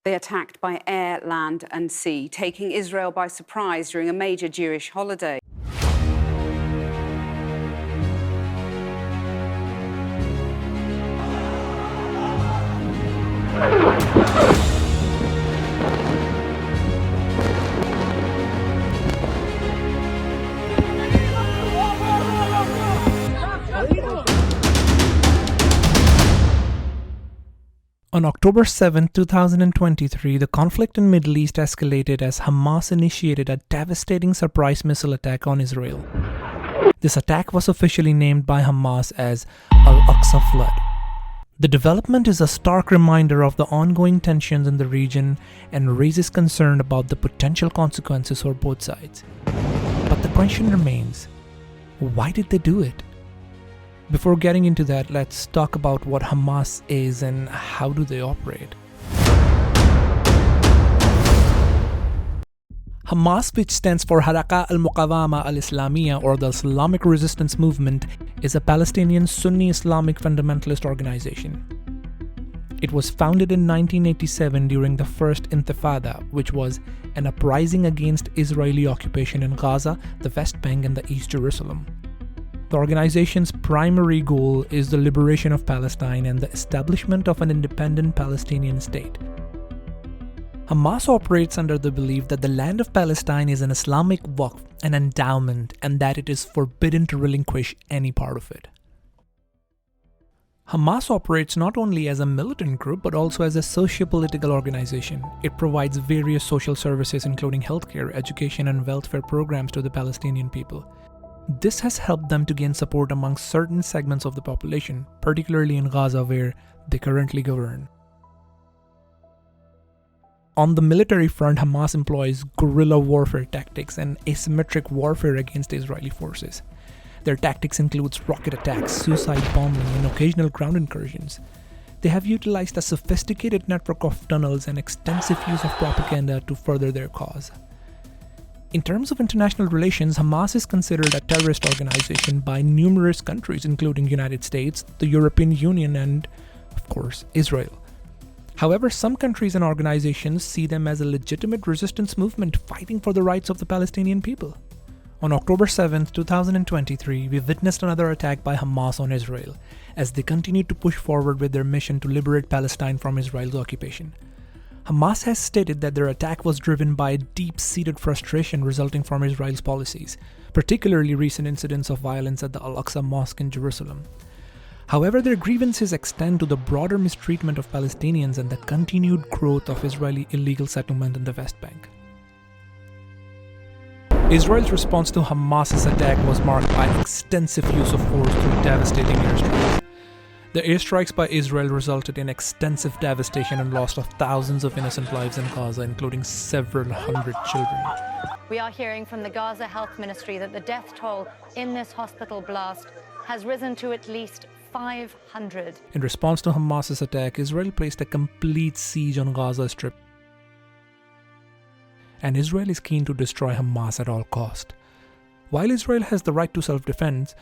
They attacked by air, land and sea, taking Israel by surprise during a major Jewish holiday. On October 7, 2023, the conflict in the Middle East escalated as Hamas initiated a devastating surprise missile attack on Israel. This attack was officially named by Hamas as Al-Aqsa Flood. The development is a stark reminder of the ongoing tensions in the region and raises concern about the potential consequences for both sides. But the question remains, why did they do it? Before getting into that, let's talk about what Hamas is and how do they operate. Hamas, which stands for Haraka al-Muqawama al-Islamiyya or the Islamic Resistance Movement, is a Palestinian Sunni Islamic fundamentalist organization. It was founded in 1987 during the First Intifada, which was an uprising against Israeli occupation in Gaza, the West Bank and the East Jerusalem. The organization's primary goal is the liberation of Palestine and the establishment of an independent Palestinian state. Hamas operates under the belief that the land of Palestine is an Islamic waqf, an endowment, and that it is forbidden to relinquish any part of it. Hamas operates not only as a militant group but also as a socio-political organization. It provides various social services including healthcare, education, and welfare programs to the Palestinian people. This has helped them to gain support among certain segments of the population, particularly in Gaza where they currently govern. On the military front, Hamas employs guerrilla warfare tactics and asymmetric warfare against Israeli forces. Their tactics include rocket attacks, suicide bombing, and occasional ground incursions. They have utilized a sophisticated network of tunnels and extensive use of propaganda to further their cause. In terms of international relations, Hamas is considered a terrorist organization by numerous countries, including the United States, the European Union, and, of course, Israel. However, some countries and organizations see them as a legitimate resistance movement fighting for the rights of the Palestinian people. On October 7, 2023, we witnessed another attack by Hamas on Israel, as they continued to push forward with their mission to liberate Palestine from Israel's occupation. Hamas has stated that their attack was driven by deep-seated frustration resulting from Israel's policies, particularly recent incidents of violence at the Al-Aqsa Mosque in Jerusalem. However, their grievances extend to the broader mistreatment of Palestinians and the continued growth of Israeli illegal settlement in the West Bank. Israel's response to Hamas's attack was marked by extensive use of force through devastating airstrikes. The airstrikes by Israel resulted in extensive devastation and loss of thousands of innocent lives in Gaza, including several hundred children. We are hearing from the Gaza Health Ministry that the death toll in this hospital blast has risen to at least 500. In response to Hamas's attack, Israel placed a complete siege on Gaza Strip. And Israel is keen to destroy Hamas at all cost. While Israel has the right to self-defense,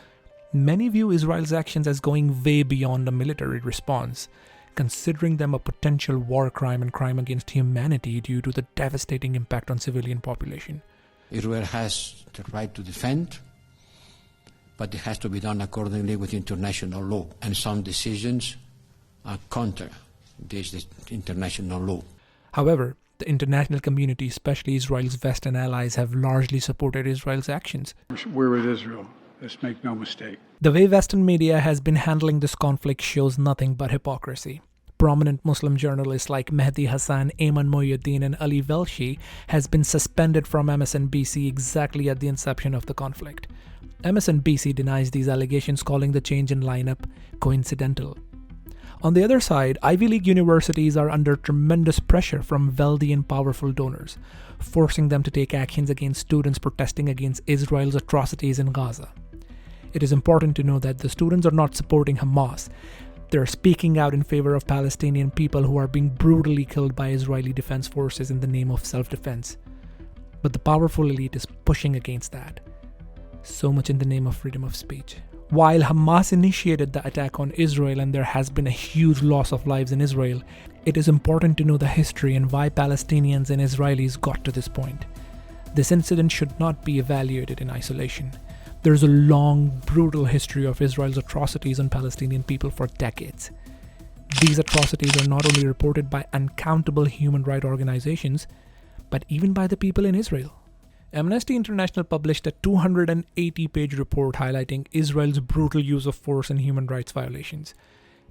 many view Israel's actions as going way beyond a military response, considering them a potential war crime and crime against humanity due to the devastating impact on civilian population. Israel has the right to defend, but it has to be done accordingly with international law, and some decisions are counter this international law. However, the international community, especially Israel's Western allies, have largely supported Israel's actions. We're with Israel. Let's make no mistake. The way Western media has been handling this conflict shows nothing but hypocrisy. Prominent Muslim journalists like Mehdi Hassan, Ayman Mohyuddin, and Ali Velshi has been suspended from MSNBC exactly at the inception of the conflict. MSNBC denies these allegations, calling the change in lineup coincidental. On the other side, Ivy League universities are under tremendous pressure from wealthy and powerful donors, forcing them to take actions against students protesting against Israel's atrocities in Gaza. It is important to know that the students are not supporting Hamas. They are speaking out in favor of Palestinian people who are being brutally killed by Israeli defense forces in the name of self-defense. But the powerful elite is pushing against that. So much in the name of freedom of speech. While Hamas initiated the attack on Israel and there has been a huge loss of lives in Israel, It is important to know the history and why Palestinians and Israelis got to this point. This incident should not be evaluated in isolation. There is a long, brutal history of Israel's atrocities on Palestinian people for decades. These atrocities are not only reported by uncountable human rights organizations, but even by the people in Israel. Amnesty International published a 280-page report highlighting Israel's brutal use of force and human rights violations.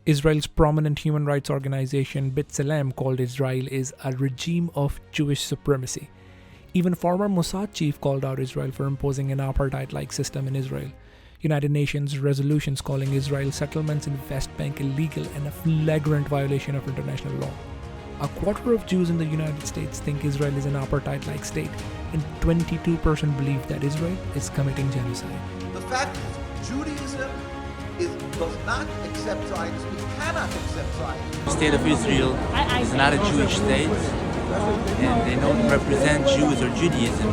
Israel's prominent human rights organization B'Tselem called Israel is a regime of Jewish supremacy. Even former Mossad chief called out Israel for imposing an apartheid-like system in Israel. United Nations resolutions calling Israel's settlements in West Bank illegal and a flagrant violation of international law. A quarter of Jews in the United States think Israel is an apartheid-like state, and 22% believe that Israel is committing genocide. The fact is, Judaism does not accept Zionism. We cannot accept Zionism. The state of Israel is not a Jewish state, and they don't represent Jews or Judaism.